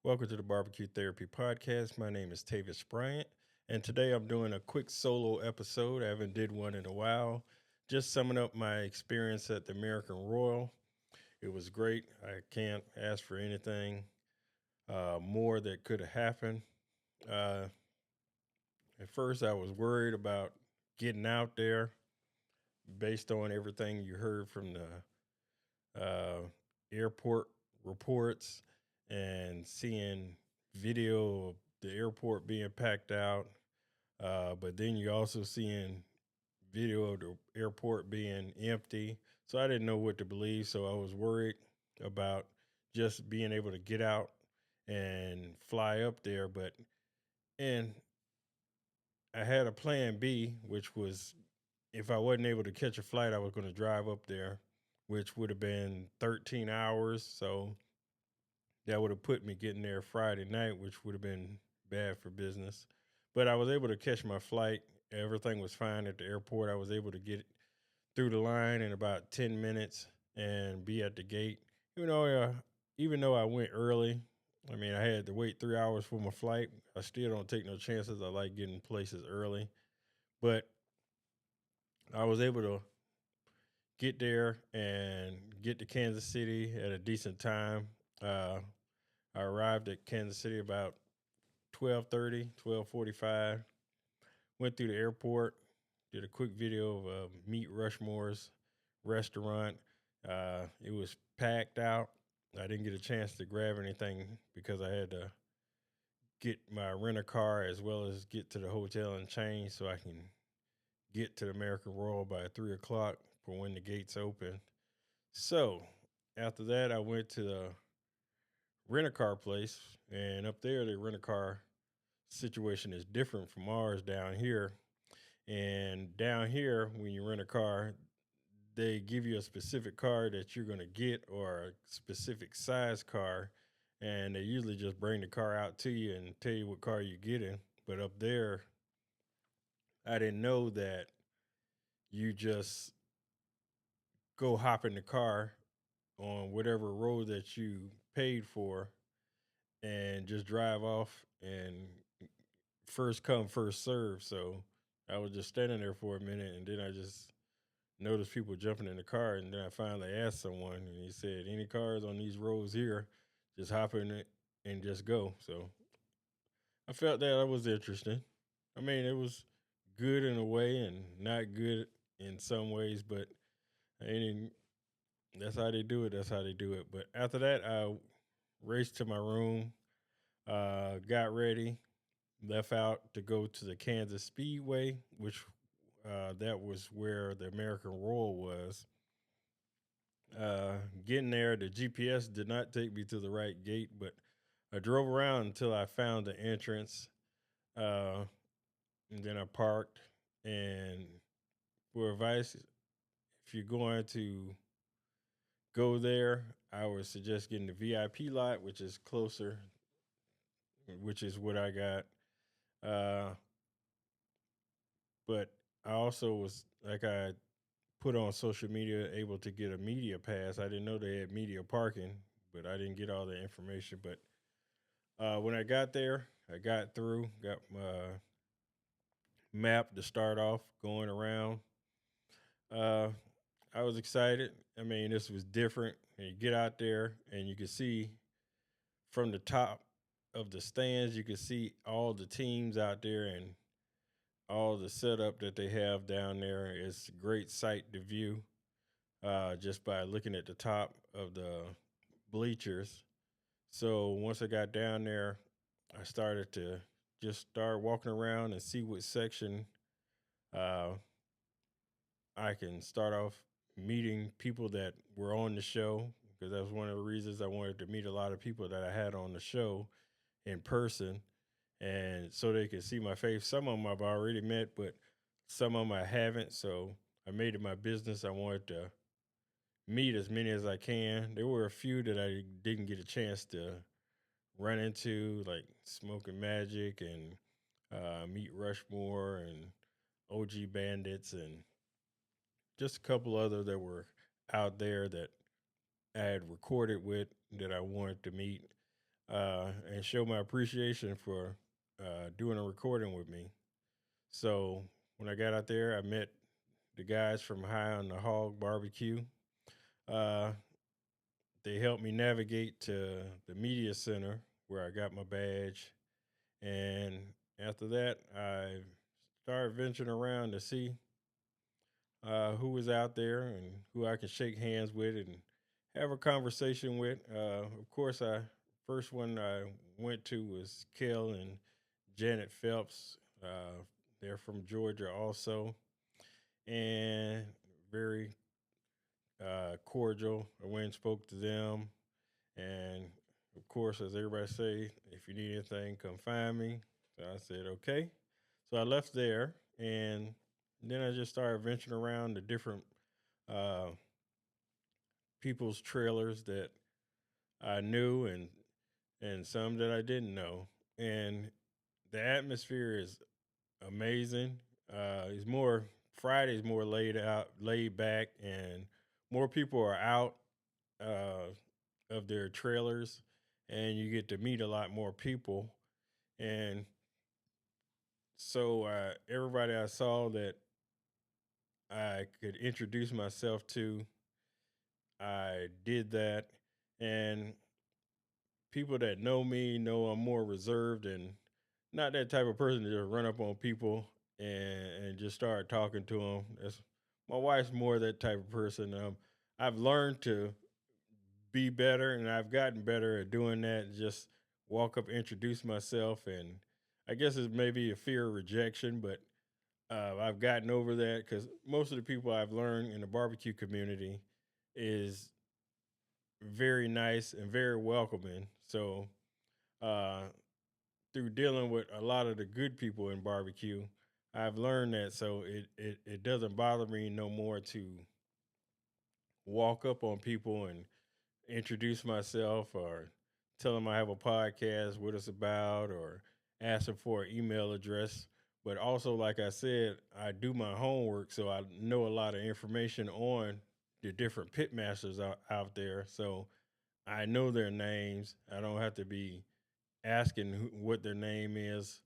Welcome to the BBQ Therapy podcast. My name is Tavis Bryant, and today I'm doing a quick solo episode. I haven't did one in a while. Just summing up my experience at the American Royal. It was great. I can't ask for anything more that could have happened. Uh, at first, I was worried about getting out there based on everything you heard from the airport reports and seeing video of the airport being packed out. But then you also seeing video of the airport being empty. So I didn't know what to believe. So I was worried about just being able to get out and fly up there. And I had a plan B, which was if I wasn't able to catch a flight, I was going to drive up there, which would have been 13 hours. So that would have put me getting there Friday night, which would have been bad for business. But I was able to catch my flight. Everything was fine at the airport. I was able to get through the line in about 10 minutes and be at the gate. You know, even though I went early, I mean, I had to wait 3 hours for my flight. I still don't take no chances. I like getting places early. But I was able to get there and get to Kansas City at a decent time. Uh, I arrived at Kansas City about 12:30, 12:45. Went through the airport, did a quick video of Meet Rushmore's restaurant. It was packed out. I didn't get a chance to grab anything because I had to get my rental car as well as get to the hotel and change so I can get to the American Royal by 3 o'clock for when the gates open. So after that, I went to the rent a car place, and up there, the rent a car situation is different from ours down here. And down here, when you rent a car, they give you a specific car that you're going to get or a specific size car. And they usually just bring the car out to you and tell you what car you're getting. But up there, I didn't know that you just go hop in the car on whatever road that you paid for and just drive off and first come, first serve. So I was just standing there for a minute and then I just noticed people jumping in the car. And then I finally asked someone and he said, any cars on these roads here, just hop in it and just go. So I felt that was interesting. I mean, it was good in a way and not good in some ways, but I ain't, that's how they do it. That's how they do it. But after that, I raced to my room, got ready, left out to go to the Kansas Speedway, which that was where the American Royal was. Getting there, the GPS did not take me to the right gate, but I drove around until I found the entrance, uh, and then I parked. And for advice, if you're going to go there, I would suggest getting the VIP lot, which is closer, which is what I got. Uh, but I also was like I put on social media able to get a media pass. I didn't know they had media parking, but I didn't get all the information. But when I got there, I got through, got my map to start off going around. Uh, I was excited. I mean, this was different. And you get out there and you can see from the top of the stands, you can see all the teams out there and all the setup that they have down there. It's a great sight to view just by looking at the top of the bleachers. So once I got down there, I started to just start walking around and see what section uh, I can start off meeting people that were on the show because that was one of the reasons I wanted to meet a lot of people that I had on the show in person and so they could see my face. Some of them I've already met, but some of them I haven't. So I made it my business. I wanted to meet as many as I can. There were a few that I didn't get a chance to run into, like Smoking Magic and Meet Rushmore and OG Bandits and just a couple other that were out there that I had recorded with that I wanted to meet. and show my appreciation for doing a recording with me. So when I got out there, I met the guys from High on the Hog Barbecue. Uh, they helped me navigate to the media center where I got my badge. And after that, I started venturing around to see who was out there and who I could shake hands with and have a conversation with. Of course, I first one I went to was Kel and Janet Phelps. They're from Georgia also, and very cordial. I went and spoke to them, and of course, as everybody say, if you need anything, come find me. So I said okay. So I left there, and then I just started venturing around the different uh, people's trailers that I knew and some that I didn't know. And the atmosphere is amazing. It's more Friday's more laid back, and more people are out uh, of their trailers, and you get to meet a lot more people. And so everybody I saw that I could introduce myself to, I did that, and people that know me know I'm more reserved and not that type of person to just run up on people and just start talking to them. That's my wife's more that type of person. I've learned to be better, and I've gotten better at doing that. Just walk up, introduce myself, and I guess it's maybe a fear of rejection, but I've gotten over that because most of the people I've learned in the barbecue community is very nice and very welcoming. So uh, through dealing with a lot of the good people in barbecue, I've learned that. So it doesn't bother me no more to walk up on people and introduce myself or tell them I have a podcast, what it's about, or ask them for an email address. But also, like I said, I do my homework, so I know a lot of information on the different pitmasters out there. So I know their names. I don't have to be asking what their name is.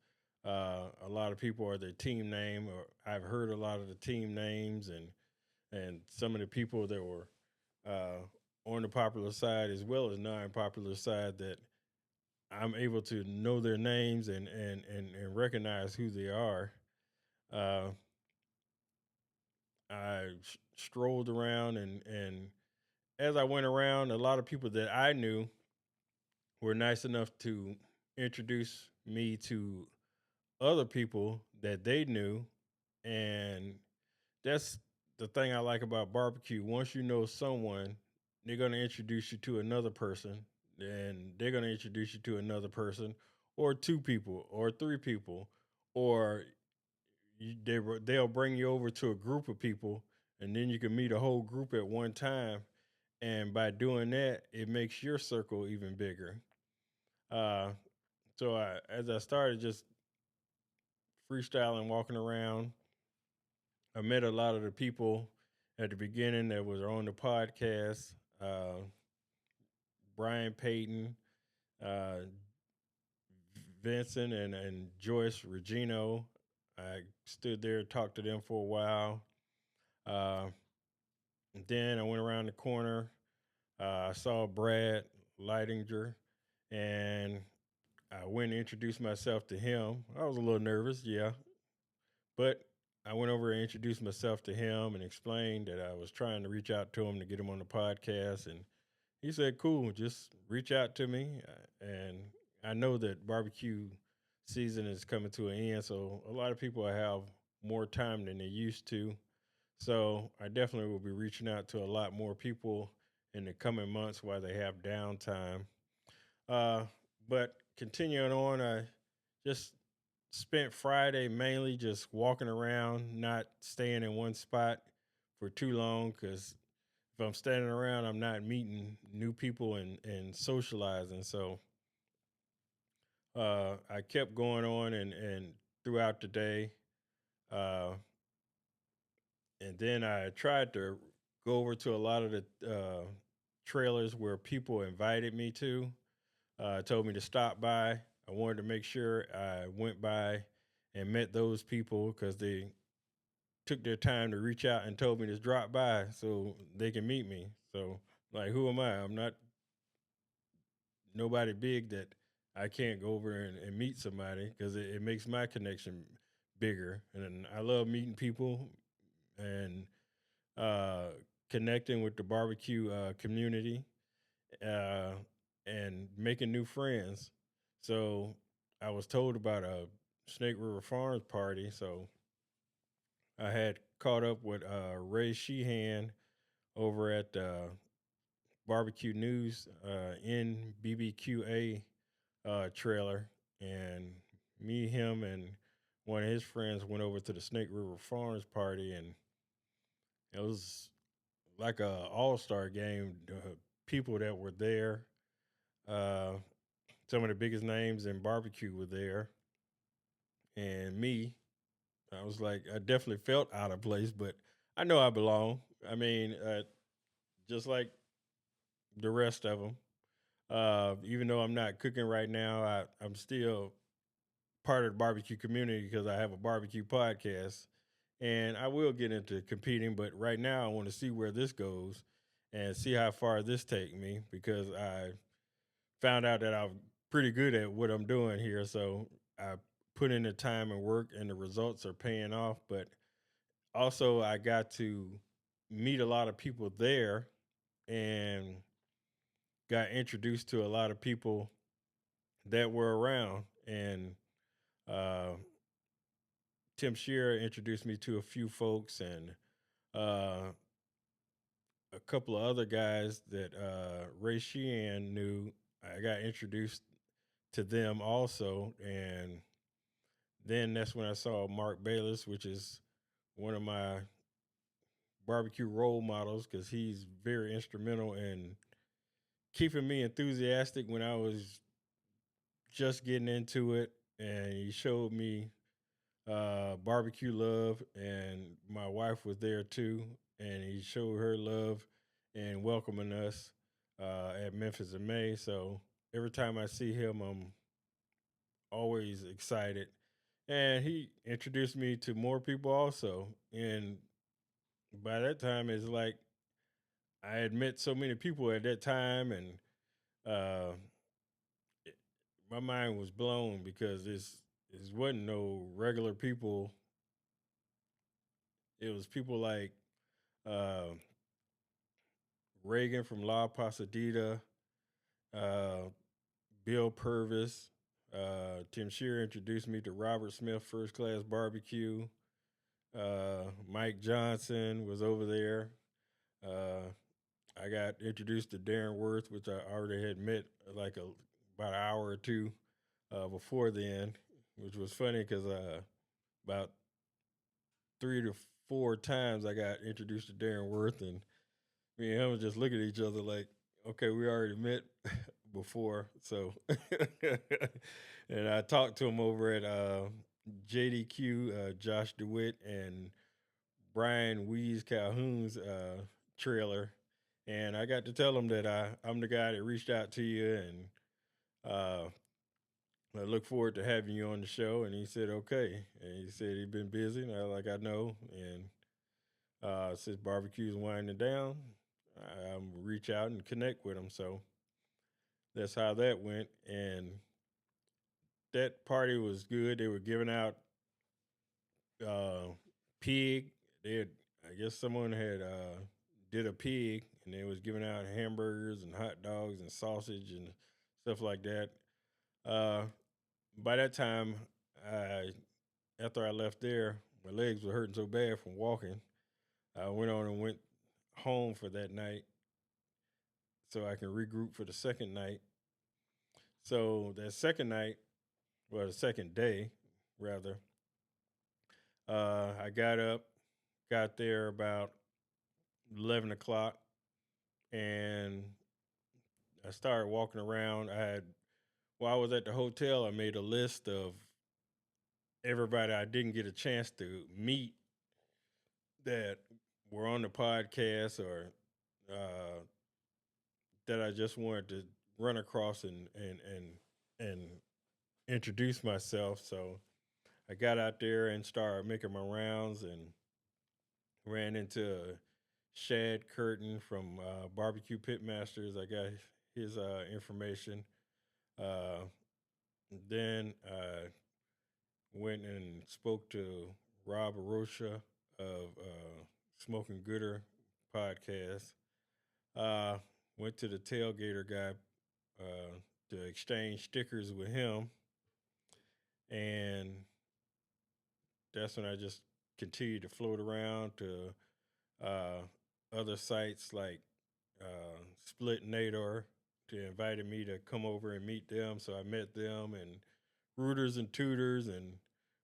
A lot of people are their team name, or I've heard a lot of the team names, and some of the people that were on the popular side as well as non-popular side that I'm able to know their names and recognize who they are. Uh, I strolled around and as I went around, a lot of people that I knew were nice enough to introduce me to other people that they knew, and that's the thing I like about barbecue. Once you know someone, they're going to introduce you to another person, and they're going to introduce you to another person, or two people, or three people, or they'll bring you over to a group of people, and then you can meet a whole group at one time. And by doing that, it makes your circle even bigger. Uh, as I started just freestyling, walking around, I met a lot of the people at the beginning that was on the podcast. Brian Payton, uh, Vincent, and Joyce Regino. I stood there and talked to them for a while. Uh, then I went around the corner. I saw Brad Leidinger, and I went and introduced myself to him. I was a little nervous, yeah, but I went over and introduced myself to him and explained that I was trying to reach out to him to get him on the podcast. And he said, cool, just reach out to me. And I know that barbecue season is coming to an end. So a lot of people have more time than they used to. So I definitely will be reaching out to a lot more people in the coming months while they have downtime. Uh, but continuing on, I just spent Friday mainly just walking around, not staying in one spot for too long because if I'm standing around, I'm not meeting new people and socializing. So I kept going on and throughout the day. Uh, and then I tried to go over to a lot of the trailers where people invited me to. told me to stop by. I wanted to make sure I went by and met those people because they took their time to reach out and told me to drop by so they can meet me. So, like, who am I? I'm not nobody big that I can't go over and meet somebody because it makes my connection bigger. And I love meeting people and uh, connecting with the barbecue community uh, and making new friends. So I was told about a Snake River Farms party. So I had caught up with Ray Sheehan over at Barbecue News in BBQA trailer, and me, him, and one of his friends went over to the Snake River Farms party, and it was like a all star game. People that were there, uh, some of the biggest names in barbecue were there, and me. I was like, I definitely felt out of place, but I know I belong. I mean, just like the rest of them. Even though I'm not cooking right now, I'm still part of the barbecue community because I have a barbecue podcast, and I will get into competing. But right now, I want to see where this goes and see how far this take me because I found out that I'm pretty good at what I'm doing here. So I put in the time and work, and the results are paying off. But also, I got to meet a lot of people there and got introduced to a lot of people that were around. And uh, Tim Shearer introduced me to a few folks and uh, a couple of other guys that Ray Sheehan knew. I got introduced to them also. And then that's when I saw Mark Bayless, which is one of my barbecue role models because he's very instrumental in keeping me enthusiastic when I was just getting into it. And he showed me barbecue love, and my wife was there too, and he showed her love and welcoming us at Memphis in May. So every time I see him, I'm always excited. And he introduced me to more people also. And by that time, it's like I had met so many people at that time, and uh, it- my mind was blown because this wasn't no regular people. It was people like uh, Reagan from La Pasadena, uh, Bill Purvis. Tim Shearer introduced me to Robert Smith First Class Barbecue. Mike Johnson was over there. Uh, I got introduced to Darren Worth, which I already had met like about an hour or two before then, which was funny because about 3 to 4 times I got introduced to Darren Worth, and me and him was just looking at each other like, okay, we already met before. So, and I talked to him over at JDQ, Josh DeWitt, and Brian Wees Calhoun's trailer. And I got to tell him that I'm the guy that reached out to you, and uh, I look forward to having you on the show. And he said, okay. And he said he'd been busy. And I was like, I know. And since barbecue's winding down, I'm reach out and connect with him. So that's how that went. And that party was good. They were giving out uh, pig. They had, I guess someone had did a pig, and they was giving out hamburgers and hot dogs and sausage and stuff like that. Uh, by that time, I after I left there, my legs were hurting so bad from walking. I went on and went home for that night so I can regroup for the second night. So that second night, well, the second day, rather, I got up, got there about 11 o'clock, and I started walking around. While I was at the hotel, I made a list of everybody I didn't get a chance to meet that were on the podcast or uh, that I just wanted to run across and introduce myself. So I got out there and started making my rounds and ran into Shad Curtin from BBQ Pitmasters. I got his information. Uh, then I went and spoke to Rob Arosha of Smoking Gooder podcast. Uh, Went to the tailgater guy to exchange stickers with him, and that's when I just continued to float around to other sites like Split Nador to invited me to come over and meet them. So I met them and Rooters and Tutors and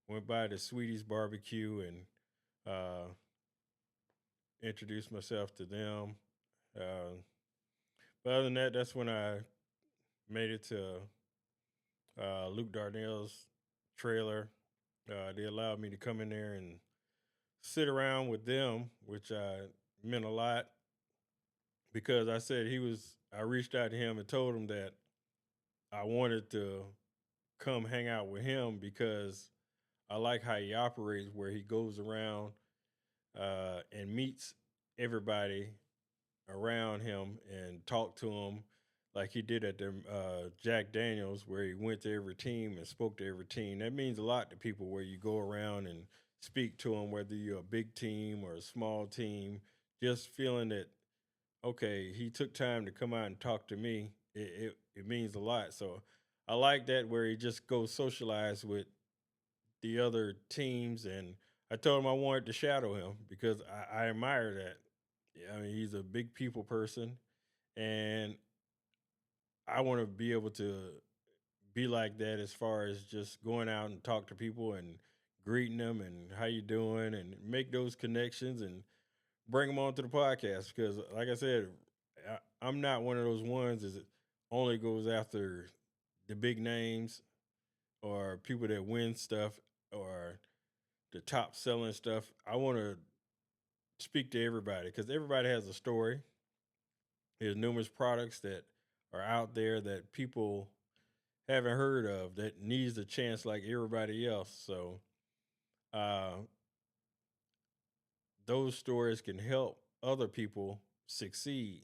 went by to Sweetie's Barbecue and uh, introduced myself to them. Uh, but other than that, that's when I made it to Luke Darnell's trailer. They allowed me to come in there and sit around with them, which meant a lot because I said he was. I reached out to him and told him that I wanted to come hang out with him because I like how he operates, where he goes around and meets everybody around him and talk to them like he did at the Jack Daniels, where he went to every team and spoke to every team. That means a lot to people where you go around and speak to them, whether you're a big team or a small team. Just feeling that okay, he took time to come out and talk to me. It means a lot. So I like that where he just goes socialize with the other teams, and I told him I wanted to shadow him because I admire that. Yeah, I mean, he's a big people person, and I want to be able to be like that as far as just going out and talk to people and greeting them and how you doing and make those connections and bring them onto the podcast because, like I said, I'm not one of those ones that only goes after the big names or people that win stuff or the top selling stuff. I want to speak to everybody because everybody has a story. There's numerous products that are out there that people haven't heard of that needs a chance like everybody else. So uh, those stories can help other people succeed.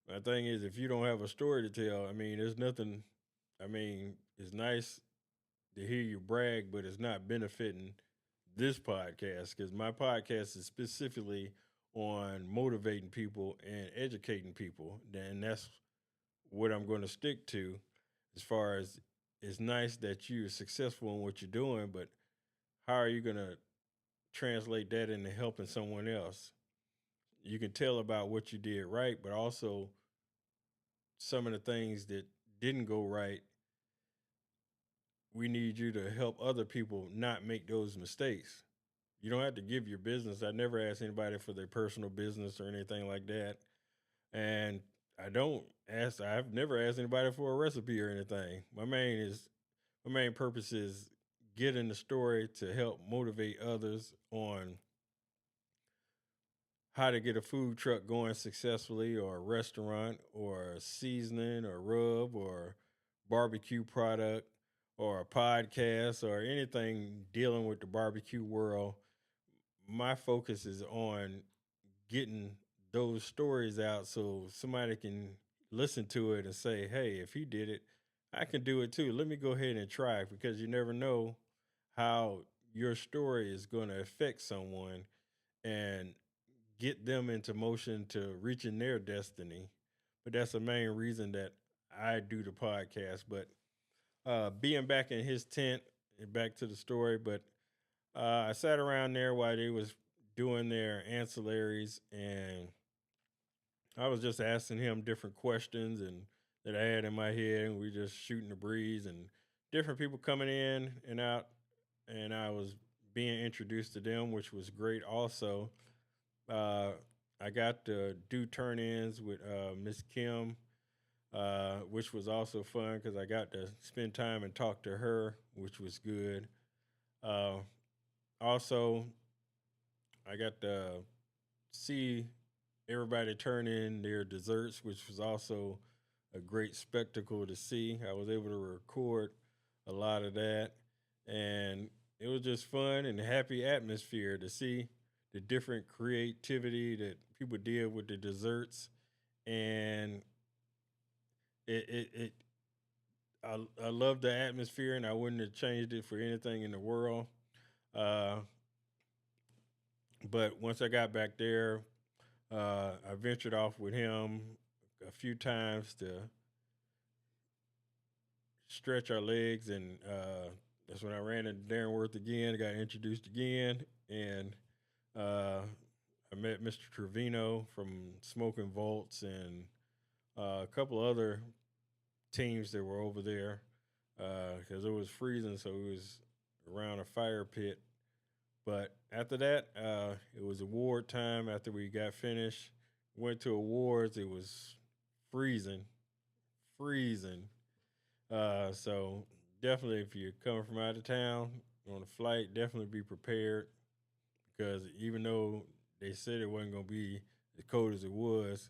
My thing is, if you don't have a story to tell, I mean, there's nothing. I mean, it's nice to hear you brag, but it's not benefiting this podcast because my podcast is specifically on motivating people and educating people. And that's what I'm going to stick to as far as it's nice that you're successful in what you're doing, but how are you going to translate that into helping someone else? You can tell about what you did right, but also some of the things that didn't go right. We need you to help other people not make those mistakes. You don't have to give your business. I never ask anybody for their personal business or anything like that. And I've never asked anybody for a recipe or anything. My main purpose is getting the story to help motivate others on how to get a food truck going successfully or a restaurant or a seasoning or rub or barbecue product or a podcast or anything dealing with the barbecue world. My focus is on getting those stories out so somebody can listen to it and say, hey, if he did it, I can do it too. Let me go ahead and try it because you never know how your story is going to affect someone and get them into motion to reaching their destiny. But that's the main reason that I do the podcast. But being back in his tent, back to the story, but I sat around there while they was doing their ancillaries, and I was just asking him different questions and that I had in my head, and we just shooting the breeze, and different people coming in and out, and I was being introduced to them, which was great. Also, uh, I got to do turn-ins with Miss Kim, which was also fun because I got to spend time and talk to her, which was good. Uh, Also, I got to see everybody turn in their desserts, which was also a great spectacle to see. I was able to record a lot of that, and it was just fun and a happy atmosphere to see the different creativity that people did with the desserts. And it I love the atmosphere, and I wouldn't have changed it for anything in the world. Uh, but once I got back there, I ventured off with him a few times to stretch our legs, and that's when I ran into Darren Worth again. I got introduced again, and uh, I met Mr. Trevino from Smoking Vaults and a couple other teams that were over there because it was freezing, so it was around a fire pit. But after that, it was award time. After we got finished, went to awards. It was freezing, freezing. So definitely, if you're coming from out of town on a flight, definitely be prepared because even though they said it wasn't going to be as cold as it was,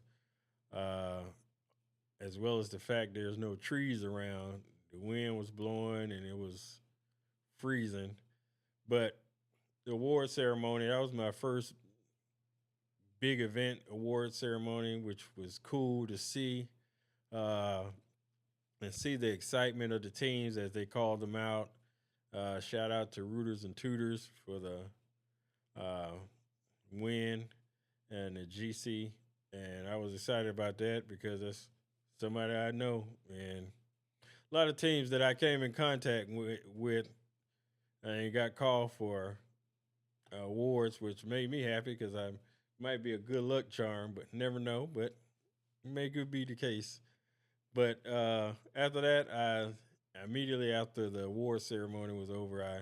uh, as well as the fact there's no trees around, the wind was blowing and it was freezing. But the award ceremony, that was my first big event award ceremony, which was cool to see. Uh, and see the excitement of the teams as they called them out. Shout out to Rooters and Tutors for the uh, win and the GC. And I was excited about that because that's somebody I know. And a lot of teams that I came in contact with and got called for awards, which made me happy because I might be a good luck charm, but never know. But may could be the case. But after that, I immediately after the award ceremony was over, I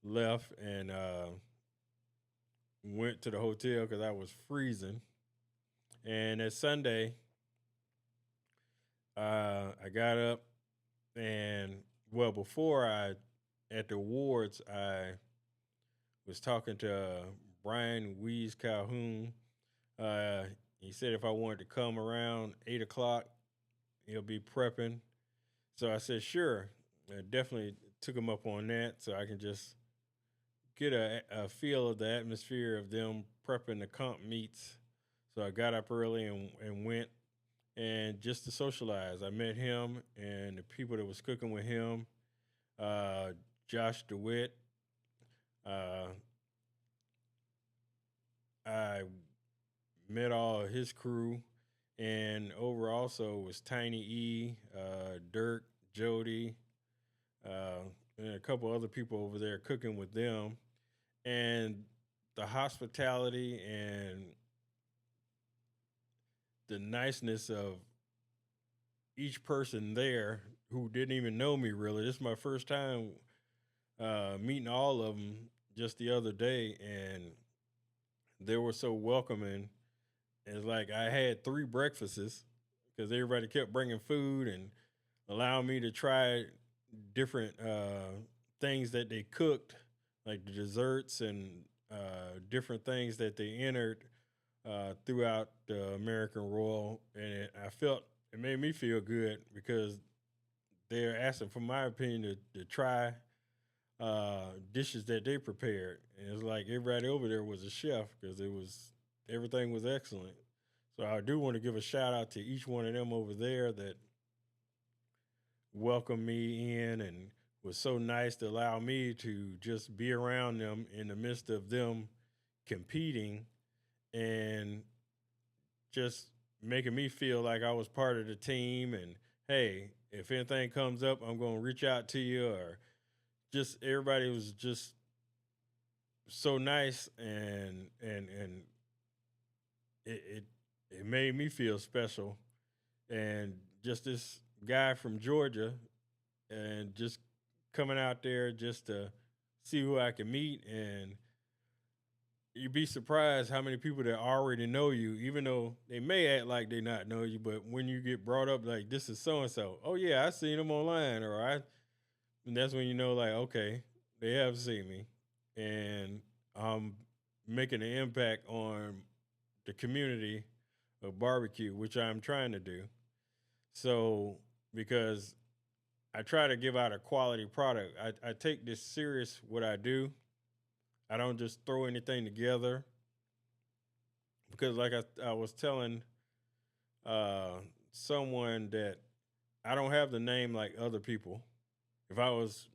left and went to the hotel because I was freezing. And that Sunday, I got up and well before I at the awards, I was talking to Brian Wees Calhoun. Uh, he said if I wanted to come around 8 o'clock, he'll be prepping. So I said, sure. I definitely took him up on that so I can just get a feel of the atmosphere of them prepping the comp meets. So I got up early and went and just to socialize. I met him and the people that was cooking with him, uh, Josh DeWitt. Uh, I met all of his crew. And over also was Tiny E, Dirk, Jody, uh, and a couple other people over there cooking with them. And the hospitality and the niceness of each person there who didn't even know me really. This is my first time meeting all of them just the other day, and they were so welcoming. It's like I had three breakfasts because everybody kept bringing food and allowing me to try different things that they cooked, like the desserts and different things that they entered throughout the American Royal. And I felt it made me feel good because they're asking for my opinion to try dishes that they prepared. And it's like everybody over there was a chef because it was everything was excellent. So I do want to give a shout out to each one of them over there that welcomed me in and was so nice to allow me to just be around them in the midst of them competing and just making me feel like I was part of the team. And hey, if anything comes up, I'm going to reach out to you. Or just everybody was just so nice, and it it made me feel special. And just this guy from Georgia, and just coming out there just to see who I can meet, and you'd be surprised how many people that already know you, even though they may act like they not know you, but when you get brought up like this is so and so, oh yeah, I seen them online, or and that's when you know like okay, they have seen me, and I'm making an impact on the community of barbecue, which I'm trying to do. So because I try to give out a quality product, I take this serious what I do. I don't just throw anything together because, like I was telling uh, someone that I don't have the name like other people. If I was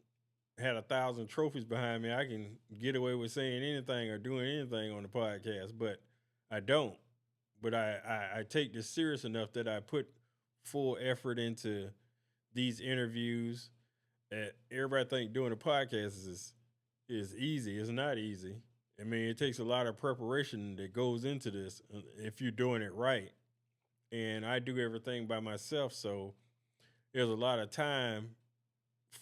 had 1,000 trophies behind me, I can get away with saying anything or doing anything on the podcast, but I don't. But I take this serious enough that I put full effort into these interviews. Everybody think doing a podcast is easy. It's not easy. I mean, it takes a lot of preparation that goes into this if you're doing it right. And I do everything by myself, so there's a lot of time,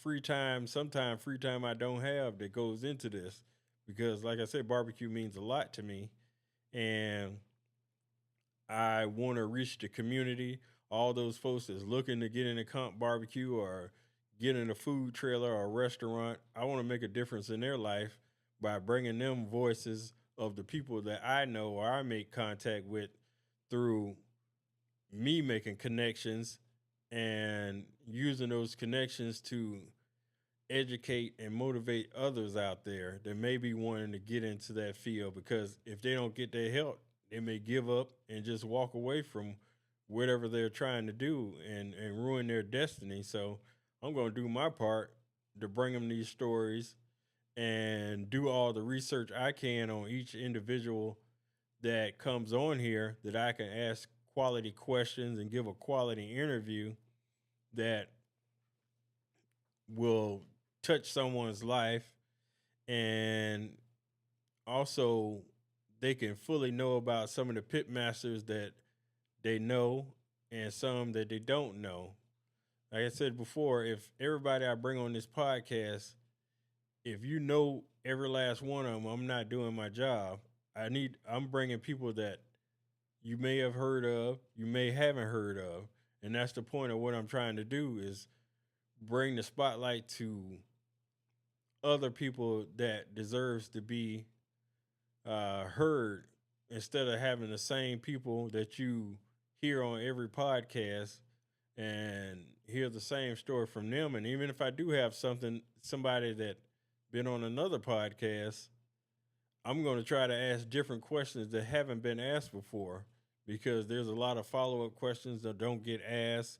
free time, sometimes free time I don't have that goes into this because, like I said, barbecue means a lot to me, and I want to reach the community, all those folks that's looking to get in a comp barbecue or get in a food trailer or restaurant. I want to make a difference in their life by bringing them voices of the people that I know or I make contact with through me making connections and using those connections to educate and motivate others out there that may be wanting to get into that field because if they don't get their help, they may give up and just walk away from whatever they're trying to do and ruin their destiny. So I'm going to do my part to bring them these stories and do all the research I can on each individual that comes on here that I can ask quality questions and give a quality interview that will touch someone's life and also they can fully know about some of the pit masters that they know and some that they don't know. Like I said before, if everybody I bring on this podcast, if you know every last one of them, I'm not doing my job. I'm bringing people that you may have heard of, you may haven't heard of. And that's the point of what I'm trying to do is bring the spotlight to other people that deserves to be heard instead of having the same people that you hear on every podcast and hear the same story from them. And even if I do have somebody that been on another podcast, I'm going to try to ask different questions that haven't been asked before because there's a lot of follow up questions that don't get asked.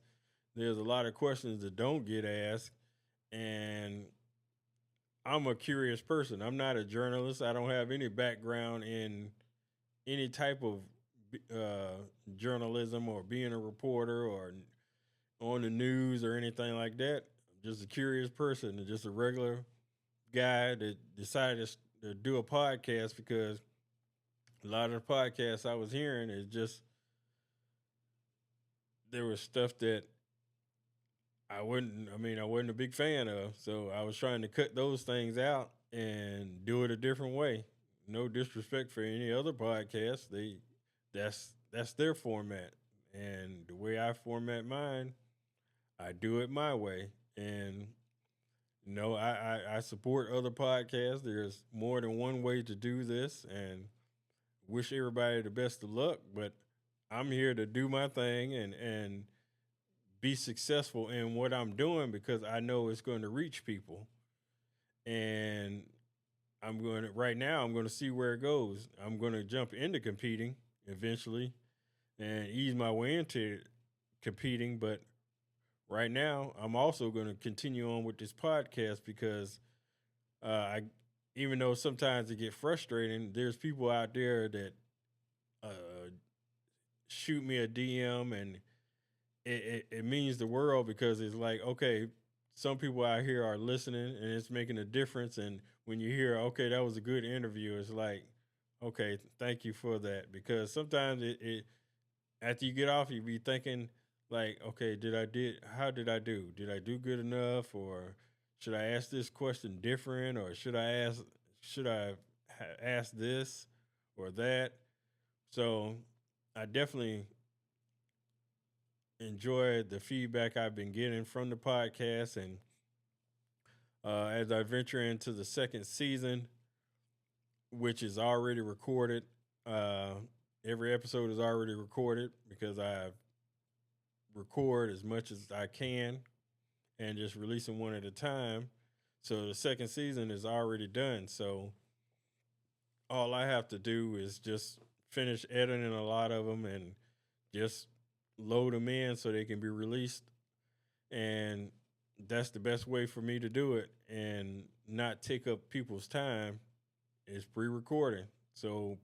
There's a lot of questions that don't get asked. And I'm a curious person. I'm not a journalist. I don't have any background in any type of journalism or being a reporter or on the news or anything like that. I'm just a curious person and just a regular guy that decided to do a podcast because a lot of the podcasts I was hearing is just there was stuff that I wasn't a big fan of. So I was trying to cut those things out and do it a different way. No disrespect for any other podcast. That's their format. And the way I format mine, I do it my way. And no, I support other podcasts. There's more than one way to do this and wish everybody the best of luck. But I'm here to do my thing and be successful in what I'm doing because I know it's going to reach people. And right now, I'm going to see where it goes. I'm going to jump into competing eventually and ease my way into competing. But right now, I'm also going to continue on with this podcast because I, even though sometimes it get frustrating, there's people out there that uh, shoot me a DM and it means the world because it's like, okay, some people out here are listening and it's making a difference. And when you hear, okay, that was a good interview, it's like, okay, thank you for that. Because sometimes it after you get off, you be thinking like, okay, how did I do? Did I do good enough? Or should I ask this question different? Or should I ask this or that? So I definitely enjoy the feedback I've been getting from the podcast. And as I venture into the second season, which is already recorded, uh, every episode is already recorded because I've record as much as I can and just releasing one at a time. So the second season is already done. So all I have to do is just finish editing a lot of them and just load them in so they can be released. And that's the best way for me to do it and not take up people's time is pre-recording. So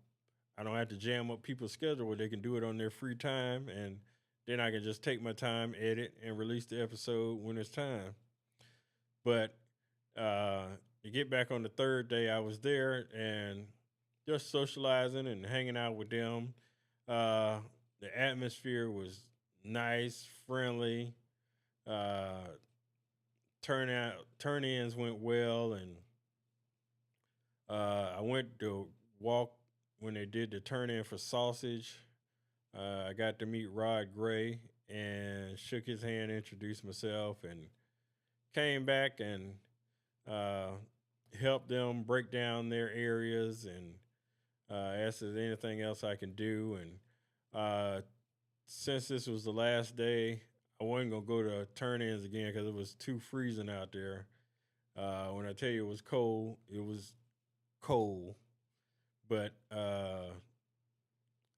I don't have to jam up people's schedule where they can do it on their free time, and then I can just take my time, edit, and release the episode when it's time. But uh, to get back on the third day, I was there and just socializing and hanging out with them. Uh, the atmosphere was nice, friendly. Uh, turn ins went well, and I went to walk when they did the turn in for sausage. I got to meet Rod Gray and shook his hand, introduced myself, and came back and uh, helped them break down their areas and asked if there's anything else I can do. And uh, since this was the last day, I wasn't gonna go to turn-ins again because it was too freezing out there. When I tell you it was cold, it was cold. But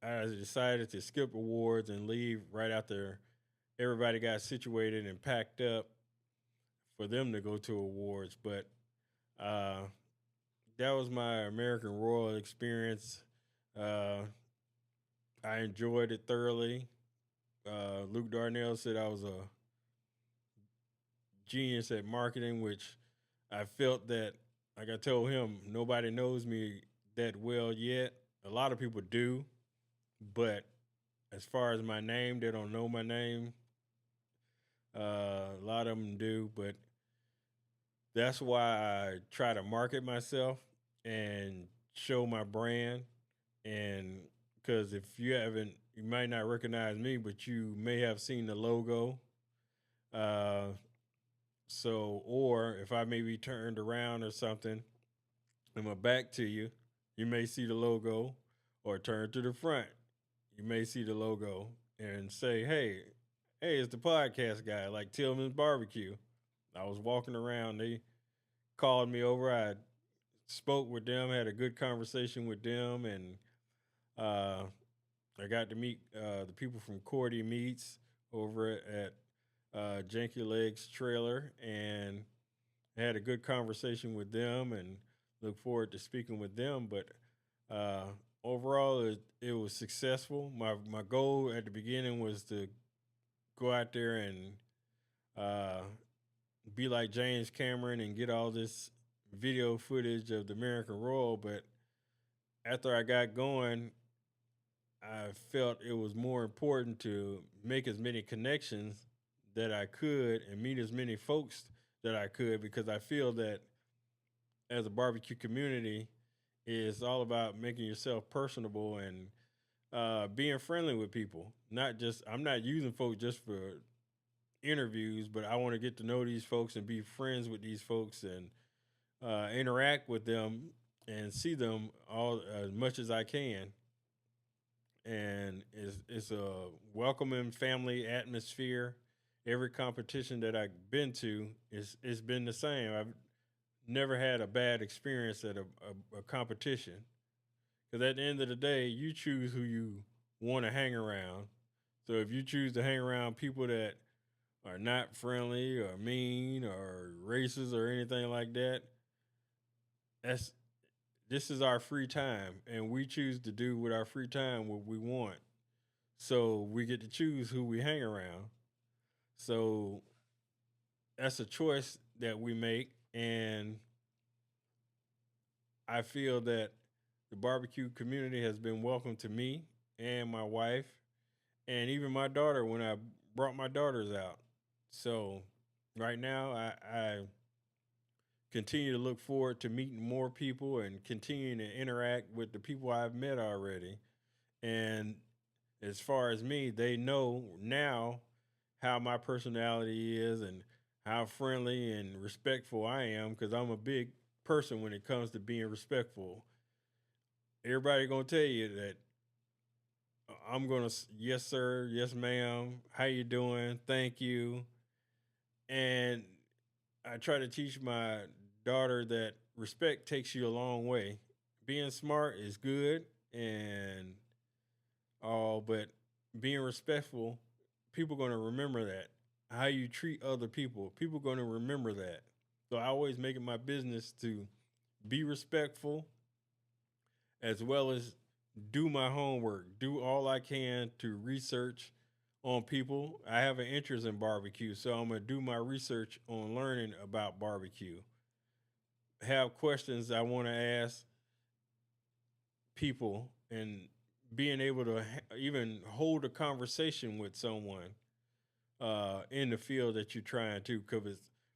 I decided to skip awards and leave right after everybody got situated and packed up for them to go to awards. But uh, that was my American Royal experience. Uh, I enjoyed it thoroughly. Luke Darnell said I was a genius at marketing, which I felt that, like I told him, nobody knows me that well yet. A lot of people do, but as far as my name, they don't know my name. A lot of them do, but that's why I try to market myself and show my brand. And because if you haven't, you might not recognize me, but you may have seen the logo. Uh, or if I may be turned around or something, and my back to you, you may see the logo, or turn to the front, you may see the logo and say, hey, it's the podcast guy, like Tillman's Barbecue. I was walking around, they called me over, I spoke with them, had a good conversation with them, and uh, I got to meet the people from Cordy Meats over at Janky Legs Trailer, and had a good conversation with them, and look forward to speaking with them. But uh, overall, it was successful. My goal at the beginning was to go out there and uh, be like James Cameron and get all this video footage of the American Royal. But after I got going, I felt it was more important to make as many connections that I could and meet as many folks that I could, because I feel that as a barbecue community, it's all about making yourself personable and being friendly with people. Not just, I'm not using folks just for interviews, but I want to get to know these folks and be friends with these folks and interact with them and see them all as much as I can. And it's a welcoming family atmosphere. Every competition that I've been to is it's been the same. I've never had a bad experience at a competition. Because at the end of the day, you choose who you want to hang around. So if you choose to hang around people that are not friendly or mean or racist or anything like that, that's this is our free time, and we choose to do with our free time what we want. So we get to choose who we hang around. So that's a choice that we make, and I feel that the barbecue community has been welcome to me and my wife, and even my daughter when I brought my daughters out. So right now, I continue to look forward to meeting more people and continuing to interact with the people I've met already. And as far as me, they know now how my personality is and how friendly and respectful I am, because I'm a big person when it comes to being respectful. Everybody gonna tell you that I'm gonna, yes sir, yes ma'am, how you doing? Thank you. And I try to teach my daughter that respect takes you a long way. Being smart is good and all, but being respectful, people gonna remember that. How you treat other people gonna remember that. So I always make it my business to be respectful as well as do my homework, do all I can to research on people. I have an interest in barbecue, so I'm gonna do my research on learning about barbecue. Have questions I want to ask people, and being able to even hold a conversation with someone in the field that you're trying to,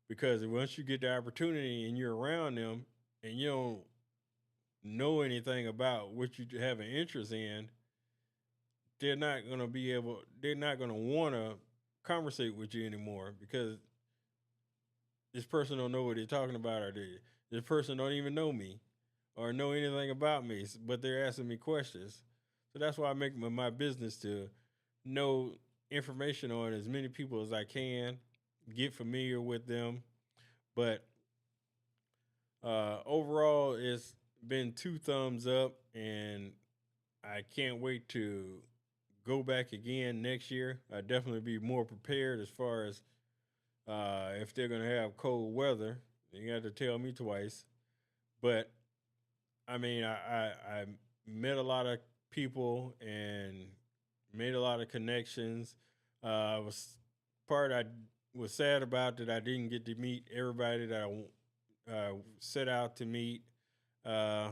because once you get the opportunity and you're around them and you don't know anything about what you have an interest in, they're not gonna want to conversate with you anymore because this person don't know what they're talking about, or this person don't even know me or know anything about me, but they're asking me questions. So that's why I make my business to know information on as many people as I can, get familiar with them. But overall, it's been two thumbs up, and I can't wait to go back again next year. I definitely be more prepared as far as if they're gonna have cold weather. You have to tell me twice. But I mean, I met a lot of people and made a lot of connections. I was part I was sad about that I didn't get to meet everybody that set out to meet. Uh,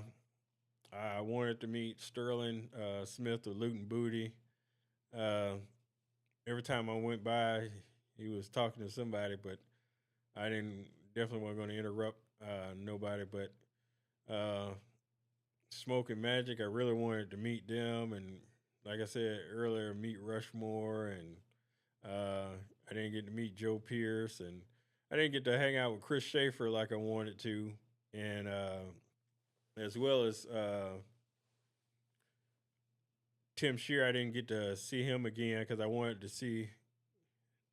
I wanted to meet Sterling Smith of Luton Booty. Uh, every time I went by, he was talking to somebody, but I didn't definitely wasn't going to interrupt nobody. But uh, Smoke and Magic, I really wanted to meet them, and like I said earlier, meet Rushmore, and uh, I didn't get to meet Joe Pierce, and I didn't get to hang out with Chris Schaefer like I wanted to, and as well as Tim Shear. I didn't get to see him again because I wanted to see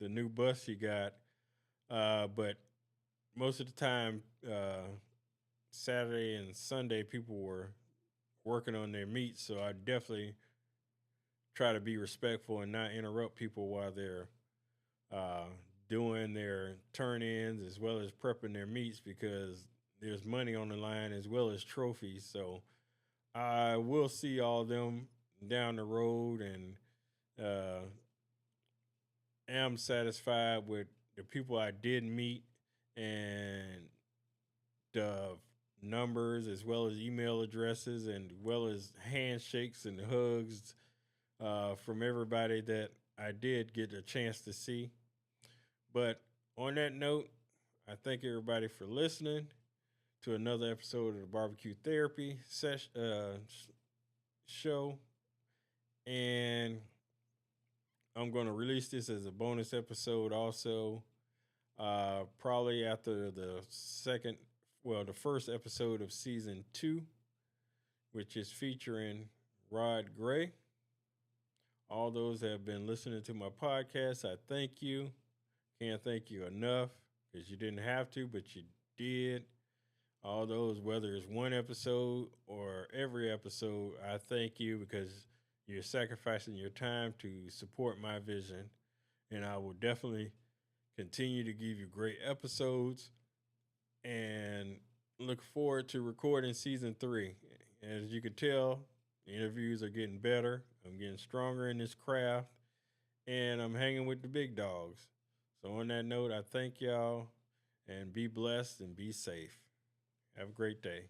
the new bus he got. But most of the time, Saturday and Sunday, people were working on their meets, so I definitely try to be respectful and not interrupt people while they're uh, doing their turn ins as well as prepping their meets because there's money on the line as well as trophies. So I will see all of them down the road, and uh, am satisfied with the people I did meet and the numbers as well as email addresses and well as handshakes and hugs from everybody that I did get a chance to see. But on that note, I thank everybody for listening to another episode of the Barbecue Therapy show. And I'm going to release this as a bonus episode also, probably after the first episode of season 2, which is featuring Rod Gray. All those that have been listening to my podcast, I thank you. Can't thank you enough because you didn't have to, but you did. All those, whether it's one episode or every episode, I thank you because you're sacrificing your time to support my vision. And I will definitely continue to give you great episodes and look forward to recording season 3. As you can tell, the interviews are getting better. I'm getting stronger in this craft, and I'm hanging with the big dogs. So, on that note, I thank y'all and be blessed and be safe. Have a great day.